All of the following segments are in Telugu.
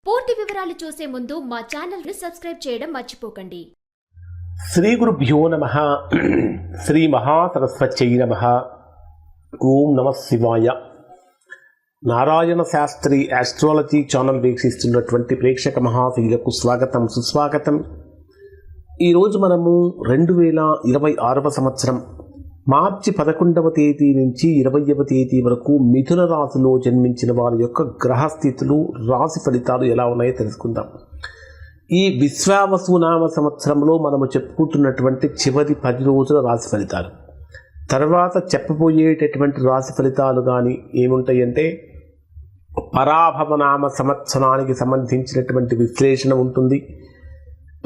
పూర్తి వివరాలు చూసే ముందు మా ఛానల్ ని సబ్స్క్రైబ్ చేయడం మర్చిపోకండి. శ్రీ గురుభ్యో నమః. శ్రీ మహాసరస్వత్యై నమః. ఓం నమః శివాయ. నారాయణ శాస్త్రి ఆస్ట్రాలజీ ఛానల్ వీక్షిస్తున్నటువంటి ప్రేక్షక మహాశీలకు స్వాగతం, సుస్వాగతం. ఈరోజు మనము 2026వ సంవత్సరం మార్చి 11వ తేదీ నుంచి 20వ తేదీ వరకు మిథున రాశిలో జన్మించిన వారి యొక్క గ్రహస్థితులు, రాశి ఫలితాలు ఎలా ఉన్నాయో తెలుసుకుందాం. ఈ విశ్వావసునామ సంవత్సరంలో మనము చెప్పుకుంటున్నటువంటి చివరి 10 రోజుల రాశి ఫలితాలు. తర్వాత చెప్పబోయేటటువంటి రాశి ఫలితాలు కానీ ఏముంటాయంటే పరాభవనామ సంవత్సరానికి సంబంధించినటువంటి విశ్లేషణ ఉంటుంది.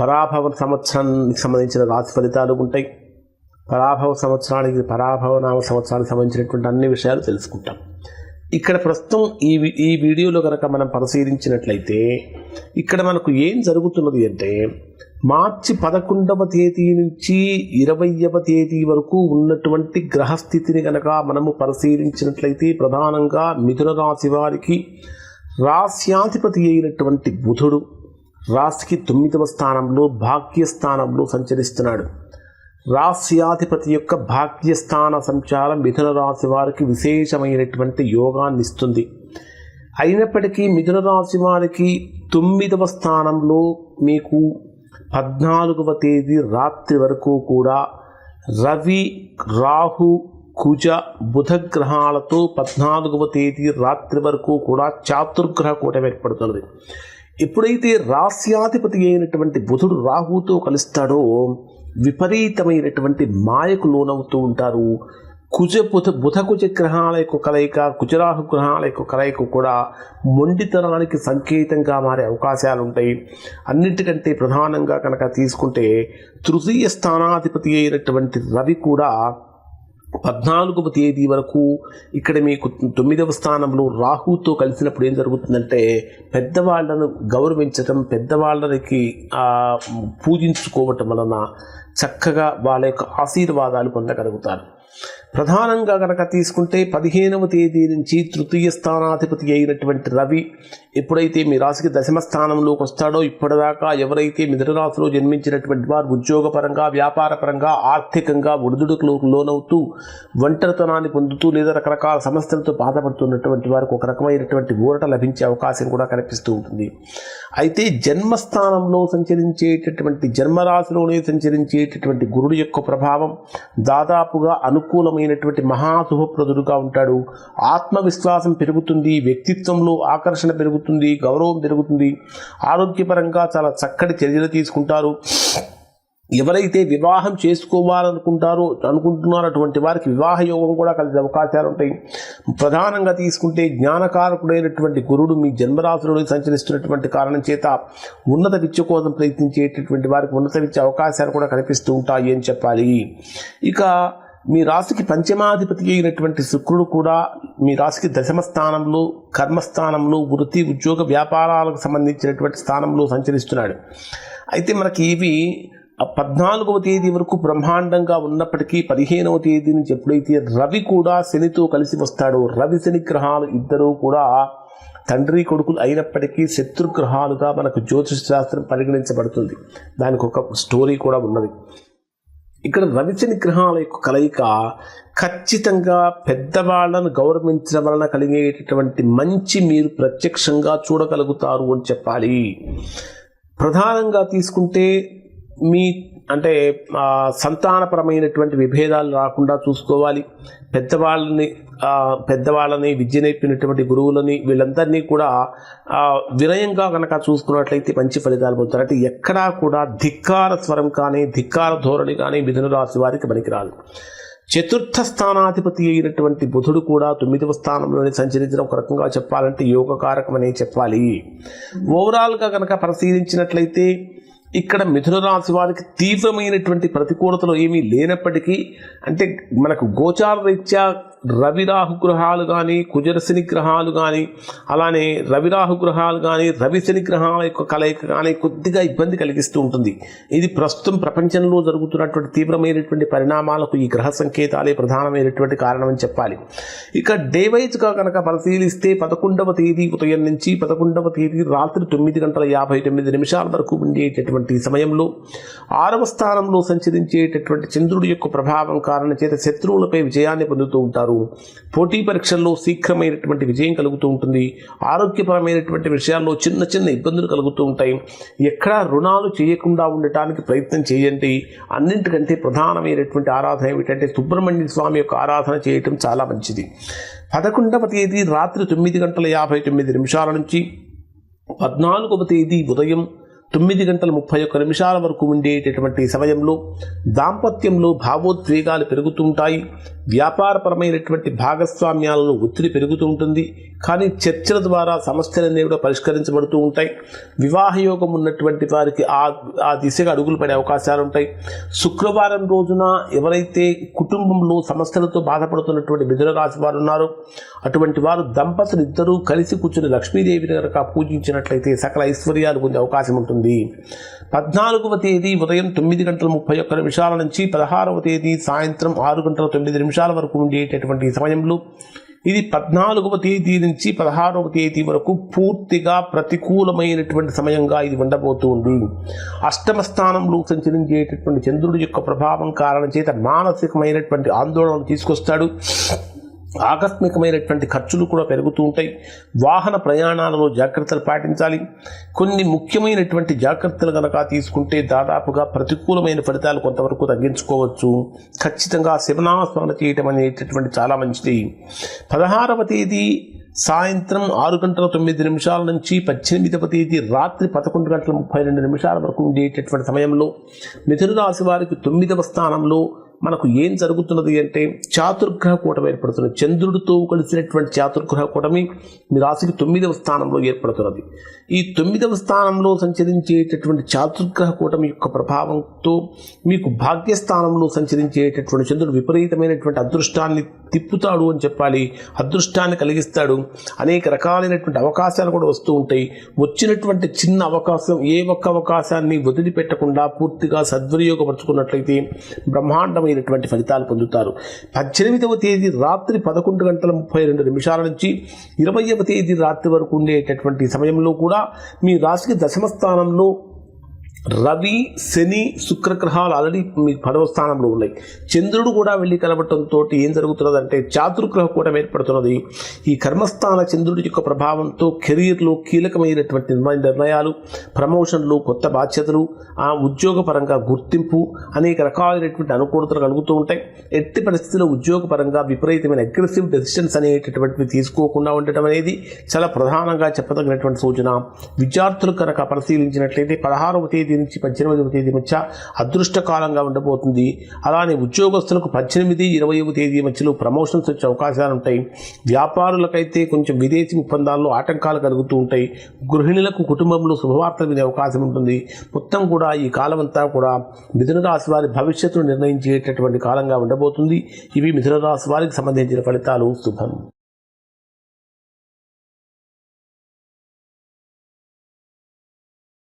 పరాభవ సంవత్సరానికి సంబంధించిన రాశి ఫలితాలు ఉంటాయి. పరాభవనామ సంవత్సరానికి సంబంధించినటువంటి అన్ని విషయాలు తెలుసుకుంటాం. ఇక్కడ ప్రస్తుతం ఈ వీడియోలో కనుక మనం పరిశీలించినట్లయితే ఇక్కడ మనకు ఏం జరుగుతున్నది అంటే మార్చి 11వ తేదీ నుంచి 20వ తేదీ వరకు ఉన్నటువంటి గ్రహస్థితిని కనుక మనము పరిశీలించినట్లయితే ప్రధానంగా మిథున రాశి వారికి రాశ్యాధిపతి అయినటువంటి బుధుడు రాశికి 9వ స్థానంలో భాగ్యస్థానంలో సంచరిస్తున్నాడు. రాశ్యాధిపతి యొక్క భాగ్యస్థాన సంచారం మిథున రాశి వారికి విశేషమైనటువంటి యోగాన్ని ఇస్తుంది. అయినప్పటికీ మిథున రాశి వారికి 9వ స్థానంలో మీకు 14వ తేదీ రాత్రి వరకు కూడా రవి, రాహు, కుజ, బుధ గ్రహాలతో 14వ తేదీ రాత్రి వరకు కూడా చాతుర్గ్రహ కూటమి ఏర్పడుతున్నది. ఎప్పుడైతే రాశ్యాధిపతి అయినటువంటి బుధుడు రాహుతో కలుస్తాడో విపరీతమైనటువంటి మాయకు లోనవుతూ ఉంటారు. బుధ కుజ గ్రహాల యొక్క కలయిక, కుజరాహు గ్రహాల యొక్క కలయిక కూడా మొండితనానికి సంకేతంగా మారే అవకాశాలు ఉంటాయి. అన్నిటికంటే ప్రధానంగా కనుక తీసుకుంటే తృతీయ స్థానాధిపతి అయినటువంటి రవి కూడా 14వ తేదీ వరకు ఇక్కడ మీకు 9వ స్థానంలో రాహుతో కలిసినప్పుడు ఏం జరుగుతుందంటే పెద్దవాళ్లను గౌరవించటం, పెద్దవాళ్ళకి పూజించుకోవటం వలన చక్కగా వాళ్ళ యొక్క ఆశీర్వాదాలు పొందగలుగుతారు. ప్రధానంగా కనుక తీసుకుంటే 15వ తేదీ నుంచి తృతీయ స్థానాధిపతి అయినటువంటి రవి ఎప్పుడైతే మీ రాశికి 10వ స్థానంలోకి వస్తాడో ఇప్పటిదాకా ఎవరైతే మిథున రాశిలో జన్మించినటువంటి వారు ఉద్యోగపరంగా, వ్యాపారపరంగా, ఆర్థికంగా ఒడిదుడుకులకు లోనవుతూ ఒంటరితనాన్ని పొందుతూ లేదా రకరకాల సమస్యలతో బాధపడుతున్నటువంటి వారికి ఒక రకమైనటువంటి ఊరట లభించే అవకాశం కూడా కనిపిస్తూ ఉంటుంది. అయితే జన్మస్థానంలో సంచరించేటటువంటి జన్మరాశిలోనే సంచరించేటటువంటి గురుడు యొక్క ప్రభావం దాదాపుగా అనుకూలమైనటువంటి మహాశుభప్రదుడుగా ఉంటాడు. ఆత్మవిశ్వాసం పెరుగుతుంది, వ్యక్తిత్వంలో ఆకర్షణ పెరుగుతుంది, గౌరవం పెరుగుతుంది, ఆరోగ్యపరంగా చాలా చక్కటి చర్యలు తీసుకుంటారు. ఎవరైతే వివాహం అనుకుంటున్నారో అటువంటి వారికి వివాహ యోగం కూడా కలిసే అవకాశాలు ఉంటాయి. ప్రధానంగా తీసుకుంటే జ్ఞానకారకుడైనటువంటి గురుడు మీ జన్మరాశిలో సంచరిస్తున్నటువంటి కారణం చేత ఉన్నత విద్య కోసం ప్రయత్నించేటటువంటి వారికి ఉన్నత విద్య అవకాశాలు కూడా కనిపిస్తూ ఉంటాయి అని చెప్పాలి. ఇక మీ రాశికి పంచమాధిపతి అయినటువంటి శుక్రుడు కూడా మీ రాశికి 10వ స్థానంలో, కర్మస్థానంలో, వృత్తి, ఉద్యోగ, వ్యాపారాలకు సంబంధించినటువంటి స్థానంలో సంచరిస్తున్నాడు. అయితే మనకి ఇవి 14వ తేదీ వరకు బ్రహ్మాండంగా ఉన్నప్పటికీ 15వ తేదీ నుంచి ఎప్పుడైతే రవి కూడా శనితో కలిసి వస్తాడో, రవి శని గ్రహాలు ఇద్దరూ కూడా తండ్రి కొడుకులు అయినప్పటికీ శత్రుగ్రహాలుగా మనకు జ్యోతిష్ శాస్త్రం పరిగణించబడుతుంది. దానికి ఒక స్టోరీ కూడా ఉన్నది. ఇక్కడ రవిశని గ్రహాల యొక్క కలయిక ఖచ్చితంగా పెద్దవాళ్లను గౌరవించడం వలన కలిగేటటువంటి మంచి మీరు ప్రత్యక్షంగా చూడగలుగుతారు అని చెప్పాలి. ప్రధానంగా తీసుకుంటే మీ సంతానపరమైనటువంటి విభేదాలు రాకుండా చూసుకోవాలి. పెద్దవాళ్ళని విద్య నేర్పినటువంటి గురువులని వీళ్ళందరినీ కూడా వినయంగా కనుక చూసుకున్నట్లయితే మంచి ఫలితాలు పొందుతారు. అంటే ఎక్కడా కూడా ధిక్కార స్వరం కానీ, ధిక్కార ధోరణి కానీ మిథున రాశి వారికి పనికిరాదు. చతుర్థ స్థానాధిపతి అయినటువంటి బుధుడు కూడా 9వ స్థానంలోనే సంచరించడం ఒక రకంగా చెప్పాలంటే యోగకారకం అనే చెప్పాలి. ఓవరాల్గా కనుక పరిశీలించినట్లయితే ఇక్కడ మిథున రాశి వారికి తీవ్రమైనటువంటి ప్రతికూలతలు ఏమీ లేనప్పటికీ అంటే మనకు గోచార రీత్యా రవిరాహు గ్రహాలు కానీ కుజరశని గ్రహాలు కానీ అలానే రవిరాహు గ్రహాలు కానీ రవిశని గ్రహాల యొక్క కలయిక కానీ కొద్దిగా ఇబ్బంది కలిగిస్తూ ఉంటుంది. ఇది ప్రస్తుతం ప్రపంచంలో జరుగుతున్నటువంటి తీవ్రమైనటువంటి పరిణామాలకు ఈ గ్రహ సంకేతాలే ప్రధానమైనటువంటి కారణం అని చెప్పాలి. ఇక డే వైజ్గా కనుక పరిశీలిస్తే 11వ తేదీ ఉదయం నుంచి 11వ తేదీ రాత్రి 9:59 వరకు ఉండేటటువంటి సమయంలో 6వ స్థానంలో సంచరించేటటువంటి చంద్రుడి యొక్క ప్రభావం కారణం చేత శత్రువులపై విజయాన్ని పొందుతూ ఉంటారు. పోటీ పరీక్షల్లో శీఘ్రమైనటువంటి విజయం కలుగుతూ ఉంటుంది. ఆరోగ్యపరమైనటువంటి విషయాల్లో చిన్న చిన్న ఇబ్బందులు కలుగుతూ ఉంటాయి. ఎక్కడా రుణాలు చేయకుండా ఉండటానికి ప్రయత్నం చేయండి. అన్నింటికంటే ప్రధానమైనటువంటి ఆరాధన ఏమిటంటే సుబ్రహ్మణ్య స్వామి యొక్క ఆరాధన చేయటం చాలా మంచిది. 11వ తేదీ రాత్రి 9:59 నుంచి 14వ తేదీ ఉదయం 9:31 వరకు ఉండేటటువంటి సమయంలో దాంపత్యంలో భావోద్వేగాలు పెరుగుతుంటాయి. వ్యాపారపరమైనటువంటి భాగస్వామ్యాలలో ఒత్తిడి పెరుగుతూ ఉంటుంది. కానీ చర్చల ద్వారా సమస్యలన్నీ కూడా పరిష్కరించబడుతూ ఉంటాయి. వివాహయోగం ఉన్నటువంటి వారికి ఆ దిశగా అడుగులు పడే అవకాశాలు ఉంటాయి. శుక్రవారం రోజున ఎవరైతే కుటుంబంలో సమస్యలతో బాధపడుతున్నటువంటి మిథున రాశి వారు ఉన్నారో అటువంటి వారు దంపతులు ఇద్దరూ కలిసి కూర్చుని లక్ష్మీదేవిని కనుక పూజించినట్లయితే సకల ఐశ్వర్యాలు పొందే అవకాశం ఉంటుంది. 14వ తేదీ ఉదయం 9:31 నుంచి 16వ తేదీ సాయంత్రం 6:09 వరకు ఉండేటటువంటి సమయంలో ఇది 14వ తేదీ నుంచి 16వ తేదీ వరకు పూర్తిగా ప్రతికూలమైనటువంటి సమయంగా ఇది ఉండబోతుంది. అష్టమ స్థానంలో సంచరించేటటువంటి చంద్రుడి యొక్క ప్రభావం కారణం చేత మానసికమైనటువంటి ఆందోళనలు తీసుకొస్తాడు. ఆకస్మికమైనటువంటి ఖర్చులు కూడా పెరుగుతూ ఉంటాయి. వాహన ప్రయాణాలలో జాగ్రత్తలు పాటించాలి. కొన్ని ముఖ్యమైనటువంటి జాగ్రత్తలు కనుక తీసుకుంటే దాదాపుగా ప్రతికూలమైన ఫలితాలు కొంతవరకు తగ్గించుకోవచ్చు. ఖచ్చితంగా శివనామస్మరణ చేయటం అనేటటువంటి చాలా మంచిది. 16వ తేదీ సాయంత్రం 6:09 నుంచి 18వ తేదీ రాత్రి 11:32 వరకు ఉండేటటువంటి సమయంలో మిథున రాశి వారికి 9వ స్థానంలో మనకు ఏం జరుగుతున్నది అంటే చాతుర్గ్రహ కూటమి ఏర్పడుతున్నది. చంద్రుడితో కలిసినటువంటి చాతుర్గ్రహ కూటమి మీ రాశికి 9వ స్థానంలో ఏర్పడుతున్నది. ఈ 9వ స్థానంలో సంచరించేటటువంటి చాతుర్గ్రహ కూటమి యొక్క ప్రభావంతో మీకు భాగ్యస్థానంలో సంచరించేటటువంటి చంద్రుడు విపరీతమైనటువంటి అదృష్టాన్ని తిప్పుతాడు అని చెప్పాలి. అదృష్టాన్ని కలిగిస్తాడు. అనేక రకాలైనటువంటి అవకాశాలు కూడా వస్తూ ఉంటాయి. వచ్చినటువంటి చిన్న అవకాశం ఏ ఒక్క అవకాశాన్ని వదిలిపెట్టకుండా పూర్తిగా సద్వినియోగపరుచుకున్నట్లయితే బ్రహ్మాండమైనటువంటి ఫలితాలు పొందుతారు. 18వ తేదీ రాత్రి 11:32 నుంచి 20వ తేదీ రాత్రి వరకు ఉండేటటువంటి సమయంలో కూడా మీ రాశికి దశమ స్థానంలో రవి శని శుక్రగ్రహాలు ఆల్రెడీ మీకు 10వ స్థానంలో ఉన్నాయి. చంద్రుడు కూడా వెళ్ళి కలవటంతో ఏం జరుగుతున్నదంటే చాతుర్గ్రహ కూటమి ఏర్పడుతున్నది. ఈ కర్మస్థాన చంద్రుడి యొక్క ప్రభావంతో కెరీర్లో కీలకమైనటువంటి నిర్ణయాలు, ప్రమోషన్లు, కొత్త బాధ్యతలు, ఉద్యోగపరంగా గుర్తింపు, అనేక రకాలైనటువంటి అనుకూలతలు కలుగుతూ ఉంటాయి. ఎట్టి పరిస్థితుల్లో ఉద్యోగపరంగా విపరీతమైన అగ్రెసివ్ డెసిషన్స్ అనేటటువంటివి తీసుకోకుండా ఉండటం అనేది చాలా ప్రధానంగా చెప్పదగినటువంటి సూచన. విద్యార్థులు కనుక పరిశీలించినట్లయితే 16వ తేదీ నుంచి 18వ తేదీ మధ్య అదృష్టకాలంగా ఉండబోతుంది. అలానే ఉద్యోగస్తులకు 18, 20వ తేదీ మధ్యలో ప్రమోషన్స్ వచ్చే అవకాశాలు ఉంటాయి. వ్యాపారులకైతే కొంచెం విదేశీ ఒప్పందాల్లో ఆటంకాలు కలుగుతూ ఉంటాయి. గృహిణులకు కుటుంబంలో శుభవార్తలు వినే అవకాశం ఉంటుంది. మొత్తం కూడా ఈ కాలం అంతా కూడా మిథున రాశి వారి భవిష్యత్తును నిర్ణయించేటటువంటి కాలంగా ఉండబోతుంది. ఇవి మిథున రాశి వారికి సంబంధించిన ఫలితాలు. శుభం.